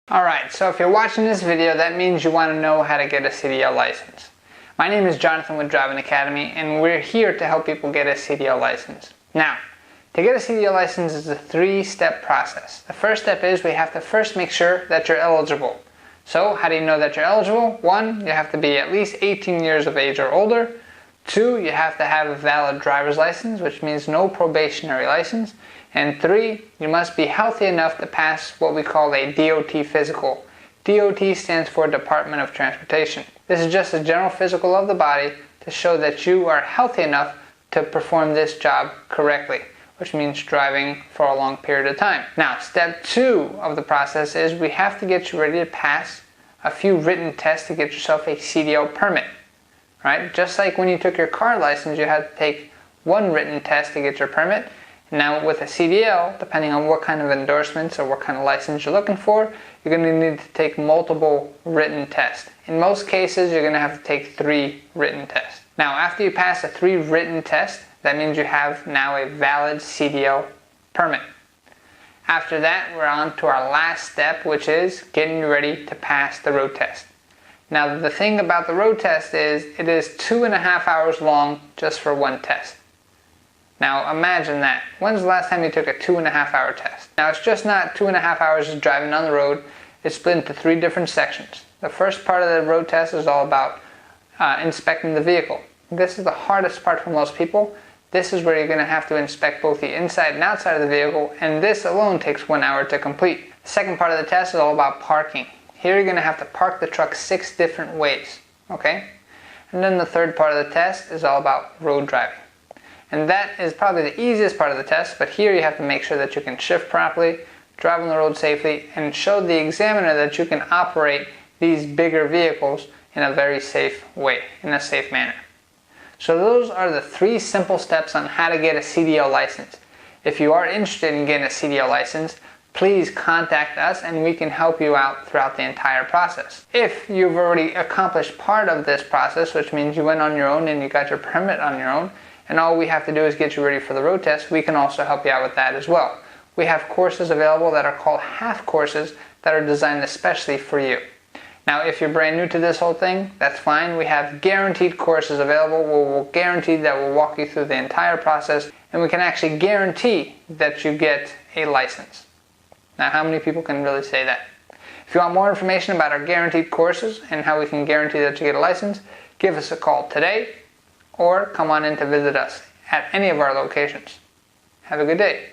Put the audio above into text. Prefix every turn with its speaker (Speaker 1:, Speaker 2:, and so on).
Speaker 1: Alright, so if you're watching this video, that means you want to know how to get a CDL license. My name is Jonathan with Driving Academy, and we're here to help people get a CDL license. Now, to get a CDL license is a three-step process. The first step is we have to first make sure that you're eligible. So, how do you know that you're eligible? 1, you have to be at least 18 years of age or older. 2, you have to have a valid driver's license, which means no probationary license. And 3, you must be healthy enough to pass what we call a DOT physical. DOT stands for Department of Transportation. This is just a general physical of the body to show that you are healthy enough to perform this job correctly, which means driving for a long period of time. Now, step 2 of the process is we have to get you ready to pass a few written tests to get yourself a CDL permit. Right? Just like when you took your car license, you had to take one written test to get your permit. Now with a CDL, depending on what kind of endorsements or what kind of license you're looking for, you're going to need to take multiple written tests. In most cases, you're going to have to take 3 written tests. Now after you pass a 3 written test, that means you have now a valid CDL permit. After that, we're on to our last step, which is getting you ready to pass the road test. Now the thing about the road test is it is 2.5 hours long just for one test. Now imagine that. When's the last time you took a 2.5 hour test? Now it's just not 2.5 hours of driving on the road. It's split into 3 different sections. The first part of the road test is all about inspecting the vehicle. This is the hardest part for most people. This is where you're going to have to inspect both the inside and outside of the vehicle, and this alone takes 1 hour to complete. The second part of the test is all about parking. Here you're going to have to park the truck 6 different ways. Okay? And then the third part of the test is all about road driving. And that is probably the easiest part of the test, but here you have to make sure that you can shift properly, drive on the road safely, and show the examiner that you can operate these bigger vehicles in a very safe way, in a safe manner. So those are the 3 simple steps on how to get a CDL license. If you are interested in getting a CDL license, please contact us and we can help you out throughout the entire process. If you've already accomplished part of this process, which means you went on your own and you got your permit on your own, and all we have to do is get you ready for the road test, we can also help you out with that as well. We have courses available that are called half courses that are designed especially for you. Now if you're brand new to this whole thing, that's fine. We have guaranteed courses available where we'll guarantee that we'll walk you through the entire process, and we can actually guarantee that you get a license. Now how many people can really say that? If you want more information about our guaranteed courses and how we can guarantee that you get a license, give us a call today or come on in to visit us at any of our locations. Have a good day.